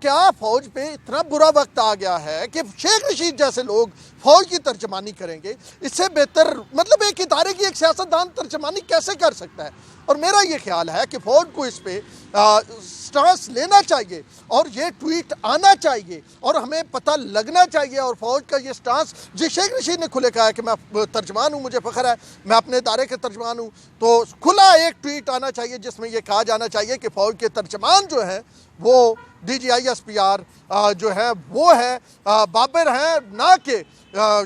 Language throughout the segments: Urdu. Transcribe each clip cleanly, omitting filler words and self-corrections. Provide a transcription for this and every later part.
کیا فوج پہ اتنا برا وقت آ گیا ہے کہ شیخ رشید جیسے لوگ فوج کی ترجمانی کریں گے؟ اس سے بہتر مطلب ایک ادارے کی ایک سیاستدان ترجمانی کیسے کر سکتا ہے؟ اور میرا یہ خیال ہے کہ فوج کو اس پہ سٹانس لینا چاہیے اور یہ ٹویٹ آنا چاہیے اور ہمیں پتہ لگنا چاہیے، اور فوج کا یہ سٹانس جی شیخ رشید نے کھلے کہا ہے کہ میں ترجمان ہوں، مجھے فخر ہے میں اپنے ادارے کے ترجمان ہوں، تو کھلا ایک ٹویٹ آنا چاہیے جس میں یہ کہا جانا چاہیے کہ فوج کے ترجمان جو ہیں وہ D G I S P R جو ہے وہ ہے بابر ہیں، نہ کہ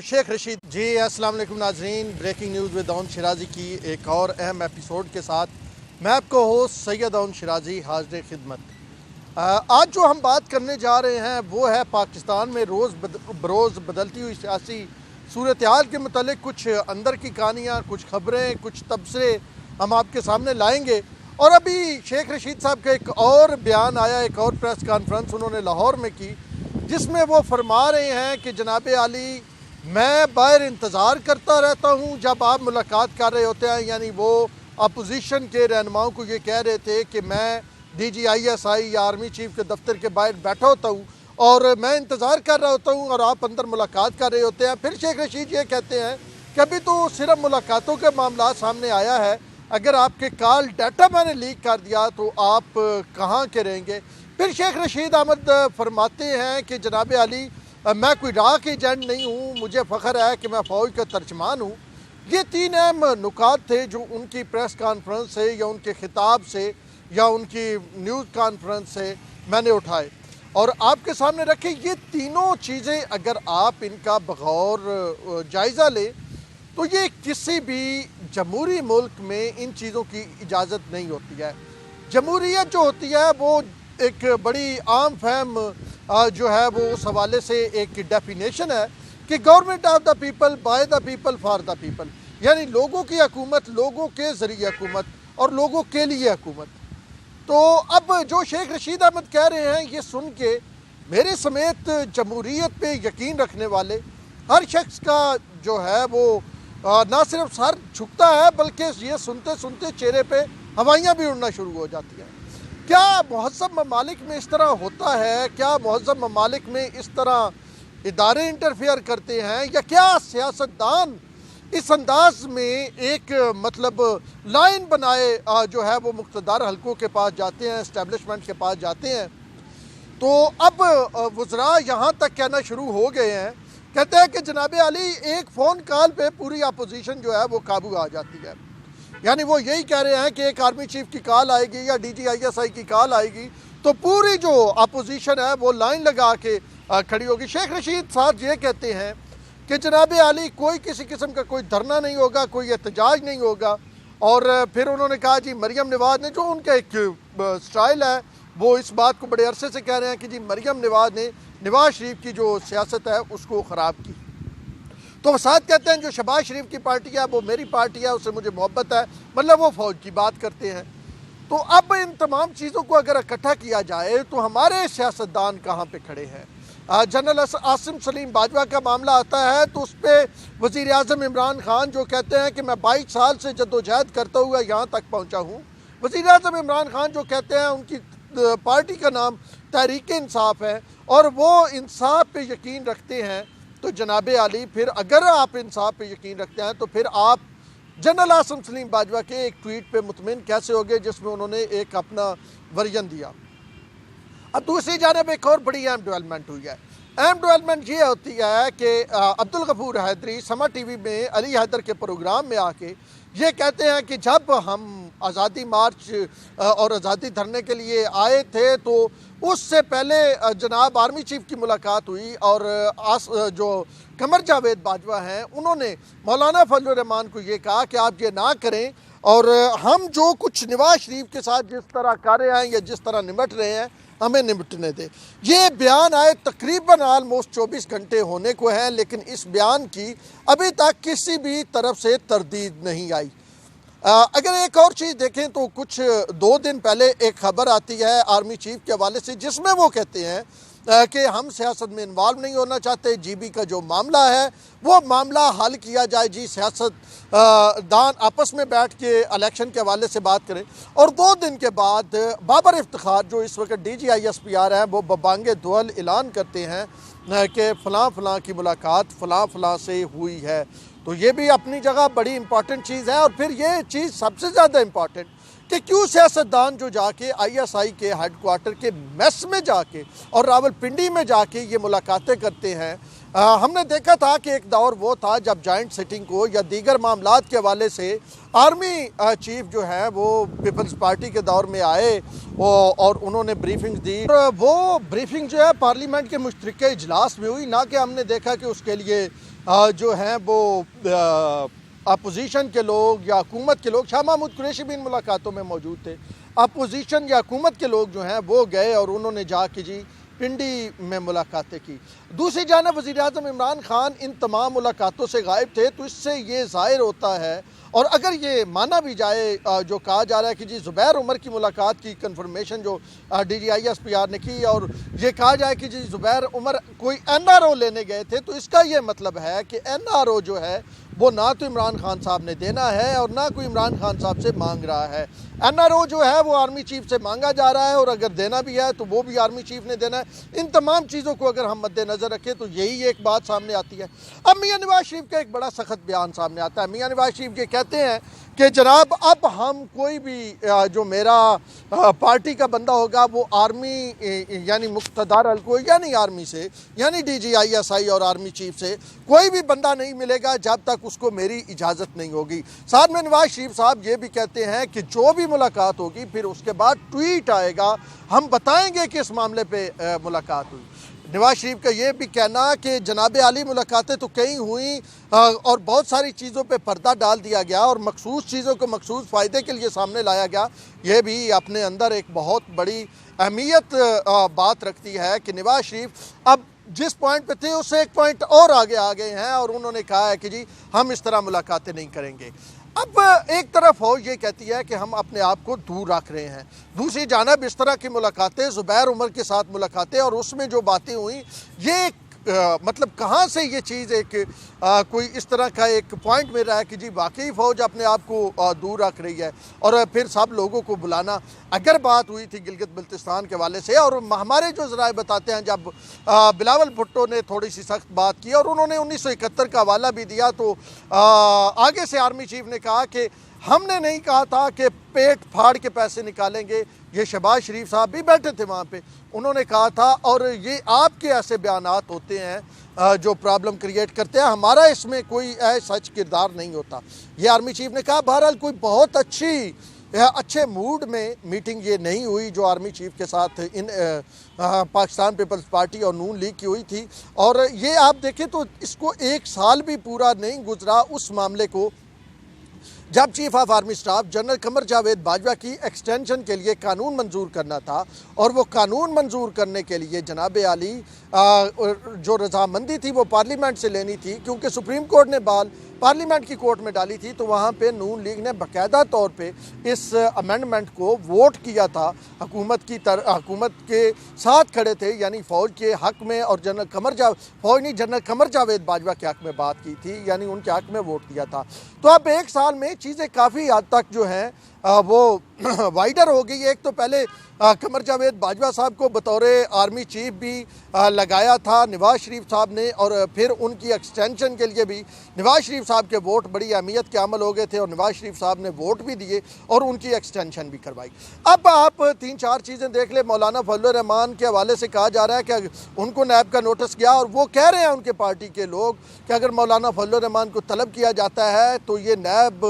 شیخ رشید۔ جی السلام علیکم ناظرین، بریکنگ نیوز ود اون شیرازی کی ایک اور اہم ایپیسوڈ کے ساتھ میں آپ کو ہوسٹ سید اون شیرازی حاضر خدمت۔ آج جو ہم بات کرنے جا رہے ہیں وہ ہے پاکستان میں روز بروز بدلتی ہوئی سیاسی صورتحال کے متعلق کچھ اندر کی کہانیاں، کچھ خبریں، کچھ تبصرے ہم آپ کے سامنے لائیں گے۔ اور ابھی شیخ رشید صاحب کا ایک اور بیان آیا، ایک اور پریس کانفرنس انہوں نے لاہور میں کی، جس میں وہ فرما رہے ہیں کہ جناب عالی میں باہر انتظار کرتا رہتا ہوں جب آپ ملاقات کر رہے ہوتے ہیں، یعنی وہ اپوزیشن کے رہنماؤں کو یہ کہہ رہے تھے کہ میں D G I S I یا آرمی چیف کے دفتر کے باہر بیٹھا ہوتا ہوں اور میں انتظار کر رہا ہوتا ہوں اور آپ اندر ملاقات کر رہے ہوتے ہیں۔ پھر شیخ رشید یہ کہتے ہیں کہ ابھی تو صرف ملاقاتوں کے معاملات سامنے آیا ہے، اگر آپ کے کال ڈیٹا میں نے لیک کر دیا تو آپ کہاں کے رہیں گے؟ پھر شیخ رشید احمد فرماتے ہیں کہ جناب عالی میں کوئی راک ایجنٹ نہیں ہوں، مجھے فخر ہے کہ میں فوج کا ترجمان ہوں۔ یہ تین اہم نکات تھے جو ان کی پریس کانفرنس سے یا ان کے خطاب سے یا ان کی نیوز کانفرنس سے میں نے اٹھائے اور آپ کے سامنے رکھے۔ یہ تینوں چیزیں اگر آپ ان کا بغور جائزہ لیں تو یہ کسی بھی جمہوری ملک میں ان چیزوں کی اجازت نہیں ہوتی ہے۔ جمہوریت جو ہوتی ہے وہ ایک بڑی عام فہم جو ہے وہ اس حوالے سے ایک ڈیفینیشن ہے کہ government of the people, by the people, for the people, یعنی لوگوں کی حکومت، لوگوں کے ذریعے حکومت اور لوگوں کے لیے حکومت۔ تو اب جو شیخ رشید احمد کہہ رہے ہیں یہ سن کے میرے سمیت جمہوریت پہ یقین رکھنے والے ہر شخص کا جو ہے وہ نہ صرف سر جھکتا ہے بلکہ یہ سنتے سنتے چہرے پہ ہوائیاں بھی اڑنا شروع ہو جاتی ہیں۔ کیا مہذب ممالک میں اس طرح ہوتا ہے؟ کیا مہذب ممالک میں اس طرح ادارے انٹرفیئر کرتے ہیں، یا کیا سیاستدان اس انداز میں ایک مطلب لائن بنائے جو ہے وہ مقتدر حلقوں کے پاس جاتے ہیں، اسٹیبلشمنٹ کے پاس جاتے ہیں؟ تو اب وزراء یہاں تک کہنا شروع ہو گئے ہیں، کہتے ہیں کہ جناب عالی ایک فون کال پہ پوری اپوزیشن جو ہے وہ قابو آ جاتی ہے۔ یعنی وہ یہی کہہ رہے ہیں کہ ایک آرمی چیف کی کال آئے گی یا D G I S I کی کال آئے گی تو پوری جو اپوزیشن ہے وہ لائن لگا کے کھڑی ہوگی۔ شیخ رشید صاحب یہ کہتے ہیں کہ جناب عالی کوئی کسی قسم کا کوئی دھرنا نہیں ہوگا، کوئی احتجاج نہیں ہوگا۔ اور پھر انہوں نے کہا جی مریم نواز نے، جو ان کا ایک سٹائل ہے، وہ اس بات کو بڑے عرصے سے کہہ رہے ہیں کہ جی مریم نواز نے نواز شریف کی جو سیاست ہے اس کو خراب کی۔ تو وہ ساتھ کہتے ہیں جو شہباز شریف کی پارٹی ہے وہ میری پارٹی ہے، اس سے مجھے محبت ہے، مطلب وہ فوج کی بات کرتے ہیں۔ تو اب ان تمام چیزوں کو اگر اکٹھا کیا جائے تو ہمارے سیاستدان کہاں پہ کھڑے ہیں؟ جنرل عاصم سلیم باجوہ کا معاملہ آتا ہے تو اس پہ وزیر اعظم عمران خان جو کہتے ہیں کہ میں 22 سال سے جدوجہد کرتا ہوا یہاں تک پہنچا ہوں۔ وزیر اعظم عمران خان جو کہتے ہیں ان کی پارٹی کا نام تحریک انصاف ہے اور وہ انصاف پہ یقین رکھتے ہیں، تو جناب عالی پھر اگر آپ انصاف پہ یقین رکھتے ہیں تو پھر آپ جنرل عاصم سلیم باجوہ کے ایک ٹویٹ پہ مطمئن کیسے ہوگے جس میں انہوں نے ایک اپنا ورژن دیا۔ اب دوسری جانب ایک اور بڑی اہم ڈیولپمنٹ ہوئی ہے۔ اہم ڈیولپمنٹ یہ ہوتی ہے کہ عبدالغفور حیدری سما ٹی وی میں علی حیدر کے پروگرام میں آ کے یہ کہتے ہیں کہ جب ہم آزادی مارچ اور آزادی دھرنے کے لیے آئے تھے تو اس سے پہلے جناب آرمی چیف کی ملاقات ہوئی اور جو قمر جاوید باجوہ ہیں انہوں نے مولانا فضل الرحمان کو یہ کہا کہ آپ یہ نہ کریں اور ہم جو کچھ نواز شریف کے ساتھ جس طرح کر رہے ہیں یا جس طرح نمٹ رہے ہیں ہمیں نمٹنے دے۔ یہ بیان آئے تقریباً آلموسٹ 24 گھنٹے ہونے کو ہیں، لیکن اس بیان کی ابھی تک کسی بھی طرف سے تردید نہیں آئی۔ اگر ایک اور چیز دیکھیں تو کچھ 2 دن پہلے ایک خبر آتی ہے آرمی چیف کے حوالے سے، جس میں وہ کہتے ہیں کہ ہم سیاست میں انوالو نہیں ہونا چاہتے، جی بی کا جو معاملہ ہے وہ معاملہ حل کیا جائے، جی سیاست دان آپس میں بیٹھ کے الیکشن کے حوالے سے بات کریں۔ اور 2 دن کے بعد بابر افتخار جو اس وقت D G I S P R ہیں وہ ببانگ دول اعلان کرتے ہیں کہ فلاں فلاں کی ملاقات فلاں فلاں سے ہوئی ہے۔ تو یہ بھی اپنی جگہ بڑی امپورٹنٹ چیز ہے۔ اور پھر یہ چیز سب سے زیادہ امپورٹنٹ کہ کیوں سیاستدان جو جا کے آئی ایس آئی کے ہیڈ کوارٹر کے میس میں جا کے اور راول پنڈی میں جا کے یہ ملاقاتیں کرتے ہیں۔ ہم نے دیکھا تھا کہ ایک دور وہ تھا جب جوائنٹ سٹنگ کو یا دیگر معاملات کے حوالے سے آرمی چیف جو ہیں وہ پیپلز پارٹی کے دور میں آئے اور انہوں نے بریفنگ دی، اور وہ بریفنگ جو ہے پارلیمنٹ کے مشترکہ اجلاس میں ہوئی، نہ کہ ہم نے دیکھا کہ اس کے لیے جو ہیں وہ اپوزیشن کے لوگ یا حکومت کے لوگ، شاہ محمود قریشی بھی ان ملاقاتوں میں موجود تھے، اپوزیشن یا حکومت کے لوگ جو ہیں وہ گئے اور انہوں نے جا کے جی پنڈی میں ملاقاتیں کی۔ دوسری جانب وزیر اعظم عمران خان ان تمام ملاقاتوں سے غائب تھے، تو اس سے یہ ظاہر ہوتا ہے، اور اگر یہ مانا بھی جائے جو کہا جا رہا ہے کہ جی زبیر عمر کی ملاقات کی کنفرمیشن جو D G I S P R نے کی، اور یہ کہا جائے کہ جی زبیر عمر کوئی این آر او لینے گئے تھے، تو اس کا یہ مطلب ہے کہ این آر او جو ہے وہ نہ تو عمران خان صاحب نے دینا ہے اور نہ کوئی عمران خان صاحب سے مانگ رہا ہے۔ این آر او جو ہے وہ آرمی چیف سے مانگا جا رہا ہے، اور اگر دینا بھی ہے تو وہ بھی آرمی چیف نے دینا ہے۔ ان تمام چیزوں کو اگر ہم مد نظر رکھیں تو یہی ایک بات سامنے آتی ہے۔ اب میاں نواز شریف کا ایک بڑا سخت بیان سامنے آتا ہے۔ میاں نواز شریف یہ کہتے ہیں کہ جناب اب ہم کوئی بھی جو میرا پارٹی کا بندہ ہوگا وہ آرمی یعنی مقتدر حلقوں یعنی آرمی سے یعنی D G I S I اور آرمی چیف سے کوئی بھی بندہ نہیں ملے گا جب تک اس کو میری اجازت نہیں ہوگی۔ ساتھ میں نواز شریف صاحب یہ بھی کہتے ہیں کہ جو بھی ملاقات ہوگی پھر اس کے بعد ٹویٹ آئے گا، ہم بتائیں گے کہ اس معاملے پہ ملاقات ہوئی۔ نواز شریف کا یہ بھی کہنا کہ جناب عالی ملاقاتیں تو کئی ہوئیں اور بہت ساری چیزوں پہ پردہ ڈال دیا گیا اور مخصوص چیزوں کو مخصوص فائدے کے لیے سامنے لایا گیا، یہ بھی اپنے اندر ایک بہت بڑی اہمیت بات رکھتی ہے کہ نواز شریف اب جس پوائنٹ پہ تھے اس سے ایک پوائنٹ اور آگے آ گئے ہیں، اور انہوں نے کہا ہے کہ جی ہم اس طرح ملاقاتیں نہیں کریں گے۔ اب ایک طرف فوج یہ کہتی ہے کہ ہم اپنے آپ کو دور رکھ رہے ہیں، دوسری جانب اس طرح کی ملاقاتیں زبیر عمر کے ساتھ ملاقاتیں اور اس میں جو باتیں ہوئیں، یہ مطلب کہاں سے یہ چیز ایک کوئی اس طرح کا ایک پوائنٹ مل رہا ہے کہ جی واقعی فوج اپنے آپ کو دور رکھ رہی ہے، اور پھر سب لوگوں کو بلانا۔ اگر بات ہوئی تھی گلگت بلتستان کے حوالے سے، اور ہمارے جو ذرائع بتاتے ہیں جب بلاول بھٹو نے تھوڑی سی سخت بات کی اور انہوں نے 1971 کا حوالہ بھی دیا، تو آگے سے آرمی چیف نے کہا کہ ہم نے نہیں کہا تھا کہ پیٹ پھاڑ کے پیسے نکالیں گے، یہ شہباز شریف صاحب بھی بیٹھے تھے وہاں پہ، انہوں نے کہا تھا، اور یہ آپ کے ایسے بیانات ہوتے ہیں جو پرابلم کریٹ کرتے ہیں، ہمارا اس میں کوئی سچ کردار نہیں ہوتا، یہ آرمی چیف نے کہا۔ بہرحال کوئی بہت اچھے موڈ میں میٹنگ یہ نہیں ہوئی جو آرمی چیف کے ساتھ ان پاکستان پیپلز پارٹی اور نون لیگ کی ہوئی تھی، اور یہ آپ دیکھیں تو اس کو 1 سال بھی پورا نہیں گزرا اس معاملے کو جب chief of army staff general Qamar Javed Bajwa کی ایکسٹینشن کے لیے قانون منظور کرنا تھا، اور وہ قانون منظور کرنے کے لیے جناب عالی جو رضامندی تھی وہ پارلیمنٹ سے لینی تھی، کیونکہ سپریم کورٹ نے بال پارلیمنٹ کی کورٹ میں ڈالی تھی، تو وہاں پہ نون لیگ نے باقاعدہ طور پہ اس امینڈمنٹ کو ووٹ کیا تھا، حکومت کے ساتھ کھڑے تھے، یعنی فوج کے حق میں، اور جنرل قمر جاوید باجوہ کے حق میں بات کی تھی، یعنی ان کے حق میں ووٹ دیا تھا۔ تو اب 1 سال میں چیزیں کافی حد تک جو ہیں وہ وائڈر ہو گئی۔ ایک تو پہلے قمر جاوید باجوہ صاحب کو بطور آرمی چیف بھی لگایا تھا نواز شریف صاحب نے، اور پھر ان کی ایکسٹینشن کے لیے بھی نواز شریف صاحب کے ووٹ بڑی اہمیت کے عمل ہو گئے تھے، اور نواز شریف صاحب نے ووٹ بھی دیے اور ان کی ایکسٹینشن بھی کروائی۔ اب آپ 3-4 چیزیں دیکھ لیں۔ مولانا فضل الرحمان کے حوالے سے کہا جا رہا ہے کہ ان کو نیب کا نوٹس گیا، اور وہ کہہ رہے ہیں ان کے پارٹی کے لوگ کہ اگر مولانا فضل الرحمان کو طلب کیا جاتا ہے تو یہ نیب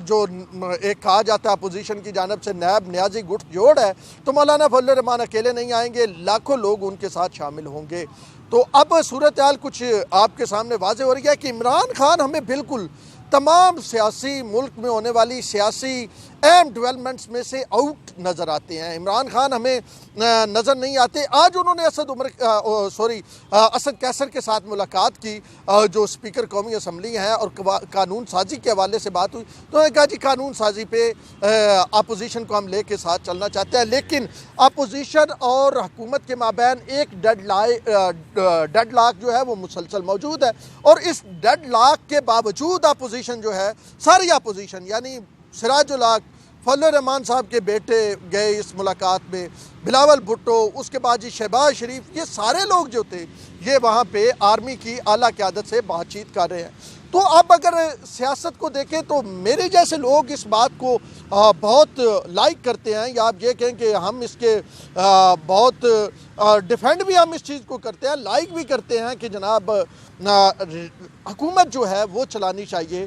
جو ایک کہا جاتا ہے اپوزیشن کی جانب سے نیب نیازی گٹھ جوڑ ہے، تو مولانا فضل الرحمان اکیلے نہیں آئیں گے، لاکھوں لوگ ان کے ساتھ شامل ہوں گے۔ تو اب صورتحال کچھ آپ کے سامنے واضح ہو رہی ہے کہ عمران خان ہمیں بالکل تمام سیاسی ملک میں ہونے والی سیاسی اہم ڈیولپمنٹس میں سے آؤٹ نظر آتے ہیں۔ عمران خان ہمیں نظر نہیں آتے۔ آج انہوں نے اسد قیصر کے ساتھ ملاقات کی، جو اسپیکر قومی اسمبلی ہیں، اور قانون سازی کے حوالے سے بات ہوئی تو انہوں نے کہا جی قانون سازی پہ اپوزیشن کو ہم لے کے ساتھ چلنا چاہتے ہیں، لیکن اپوزیشن اور حکومت کے مابین ایک ڈیڈ لاک جو ہے وہ مسلسل موجود ہے، اور اس ڈیڈ لاک کے باوجود اپوزیشن جو ہے، ساری اپوزیشن یعنی سراج الحق، فضل الرحمان صاحب کے بیٹے گئے اس ملاقات میں، بلاول بھٹو، اس کے بعد جی شہباز شریف، یہ سارے لوگ جو تھے یہ وہاں پہ آرمی کی اعلیٰ قیادت سے بات چیت کر رہے ہیں۔ تو اب اگر سیاست کو دیکھیں تو میرے جیسے لوگ اس بات کو بہت لائک کرتے ہیں، یا آپ یہ کہیں کہ ہم اس کے بہت ڈیفینڈ بھی ہم اس چیز کو کرتے ہیں، لائک بھی کرتے ہیں کہ جناب حکومت جو ہے وہ چلانی چاہیے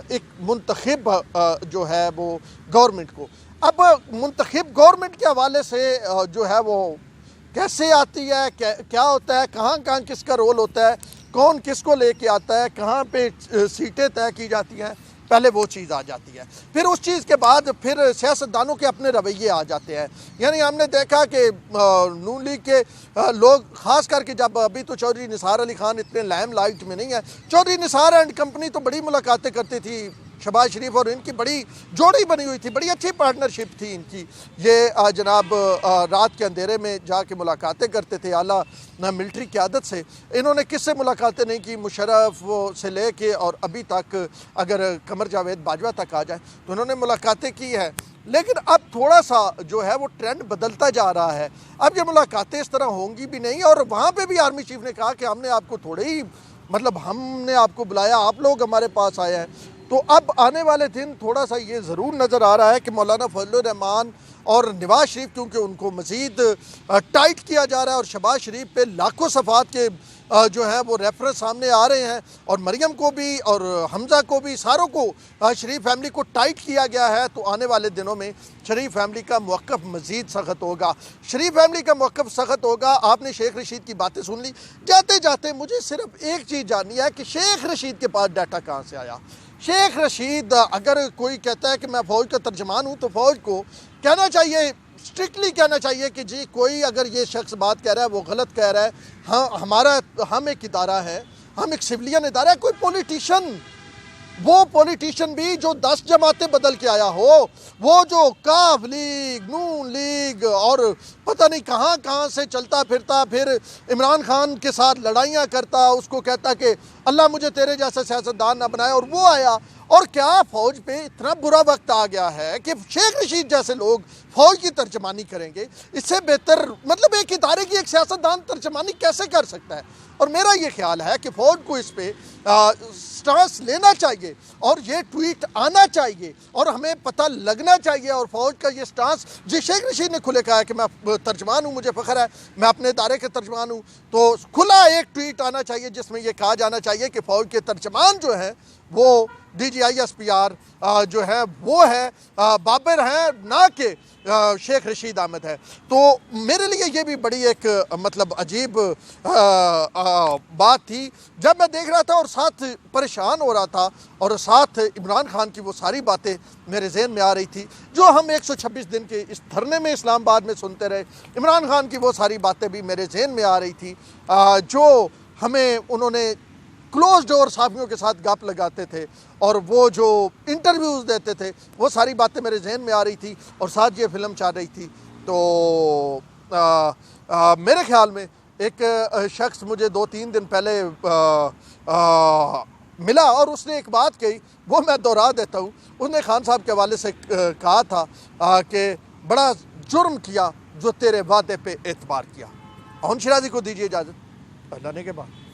ایک منتخب جو ہے وہ گورنمنٹ کو۔ اب منتخب گورنمنٹ کے حوالے سے جو ہے وہ کیسے آتی ہے، کیا ہوتا ہے، کہاں کہاں کس کا رول ہوتا ہے، کون کس کو لے کے آتا ہے، کہاں پہ سیٹیں طے کی جاتی ہیں، پہلے وہ چیز آ جاتی ہے۔ پھر اس چیز کے بعد پھر سیاستدانوں کے اپنے رویے آ جاتے ہیں۔ یعنی ہم نے دیکھا کہ نون لیگ کے لوگ، خاص کر کے جب ابھی تو چودھری نثار علی خان اتنے لائم لائٹ میں نہیں ہے، چودھری نثار اینڈ کمپنی تو بڑی ملاقاتیں کرتی تھی شہباز شریف، اور ان کی بڑی جوڑی بنی ہوئی تھی، بڑی اچھی پارٹنرشپ تھی ان کی۔ یہ جناب رات کے اندھیرے میں جا کے ملاقاتیں کرتے تھے اعلیٰ ملٹری قیادت سے۔ انہوں نے کس سے ملاقاتیں نہیں کی؟ مشرف سے لے کے اور ابھی تک اگر قمر جاوید باجوہ تک آ جائے تو انہوں نے ملاقاتیں کی ہیں، لیکن اب تھوڑا سا جو ہے وہ ٹرینڈ بدلتا جا رہا ہے۔ اب یہ ملاقاتیں اس طرح ہوں گی بھی نہیں، اور وہاں پہ بھی آرمی چیف نے کہا کہ ہم نے آپ کو تھوڑے ہی ہم نے آپ کو بلایا، آپ لوگ ہمارے پاس آئے ہیں۔ تو اب آنے والے دن تھوڑا سا یہ ضرور نظر آ رہا ہے کہ مولانا فضل الرحمان اور نواز شریف، کیونکہ ان کو مزید ٹائٹ کیا جا رہا ہے، اور شہباز شریف پہ لاکھوں صفحات کے جو ہیں وہ ریفرنس سامنے آ رہے ہیں، اور مریم کو بھی اور حمزہ کو بھی، ساروں کو، شریف فیملی کو ٹائٹ کیا گیا ہے، تو آنے والے دنوں میں شریف فیملی کا موقف مزید سخت ہوگا۔ شریف فیملی کا موقف سخت ہوگا۔ آپ نے شیخ رشید کی باتیں سن لی، جاتے جاتے مجھے صرف ایک چیز جاننی ہے کہ شیخ رشید کے پاس ڈیٹا کہاں سے آیا؟ شیخ رشید، اگر کوئی کہتا ہے کہ میں فوج کا ترجمان ہوں، تو فوج کو کہنا چاہیے، اسٹرکٹلی کہنا چاہیے کہ جی کوئی اگر یہ شخص بات کہہ رہا ہے وہ غلط کہہ رہا ہے۔ ہم ایک ادارہ ہے، ہم ایک سویلین ادارہ ہے، کوئی پولیٹیشن، وہ پولیٹیشن بھی جو 10 جماعتیں بدل کے آیا ہو، وہ جو کاف لیگ، نون لیگ اور پتہ نہیں کہاں کہاں سے چلتا پھرتا، پھر عمران خان کے ساتھ لڑائیاں کرتا، اس کو کہتا کہ اللہ مجھے تیرے جیسا سیاستدان نہ بنائے، اور وہ آیا۔ اور کیا فوج پہ اتنا برا وقت آ گیا ہے کہ شیخ رشید جیسے لوگ فوج کی ترجمانی کریں گے؟ اس سے بہتر ایک ادارے کی ایک سیاستدان ترجمانی کیسے کر سکتا ہے؟ اور میرا یہ خیال ہے کہ فوج کو اس پہ سٹانس لینا چاہیے، اور یہ ٹویٹ آنا چاہیے، اور ہمیں پتہ لگنا چاہیے، اور فوج کا یہ سٹانس، جی شیخ رشید نے کھلے کہا ہے کہ میں ترجمان ہوں، مجھے فخر ہے، میں اپنے ادارے کے ترجمان ہوں، تو کھلا ایک ٹویٹ آنا چاہیے جس میں یہ کہا جانا چاہیے کہ فوج کے ترجمان جو ہیں وہ D G I S P R جو ہے وہ ہے بابر ہیں، نہ کہ شیخ رشید احمد ہے۔ تو میرے لیے یہ بھی بڑی ایک عجیب بات تھی جب میں دیکھ رہا تھا، اور ساتھ پریشان ہو رہا تھا، اور ساتھ عمران خان کی وہ ساری باتیں میرے ذہن میں آ رہی تھی جو ہم 126 دن کے اس دھرنے میں اسلام آباد میں سنتے رہے۔ عمران خان کی وہ ساری باتیں بھی میرے ذہن میں آ رہی تھی جو ہمیں انہوں نے کلوز ڈور صحافیوں کے ساتھ گپ لگاتے تھے، اور وہ جو انٹرویوز دیتے تھے، وہ ساری باتیں میرے ذہن میں آ رہی تھی، اور ساتھ یہ فلم چل رہی تھی۔ تو میرے خیال میں ایک شخص مجھے 2-3 دن پہلے ملا، اور اس نے ایک بات کہی، وہ میں دہرا دیتا ہوں۔ اس نے خان صاحب کے حوالے سے کہا تھا کہ بڑا جرم کیا جو تیرے وعدے پہ اعتبار کیا۔ اون شیرازی کو دیجیے اجازت، پہلانے کے بعد۔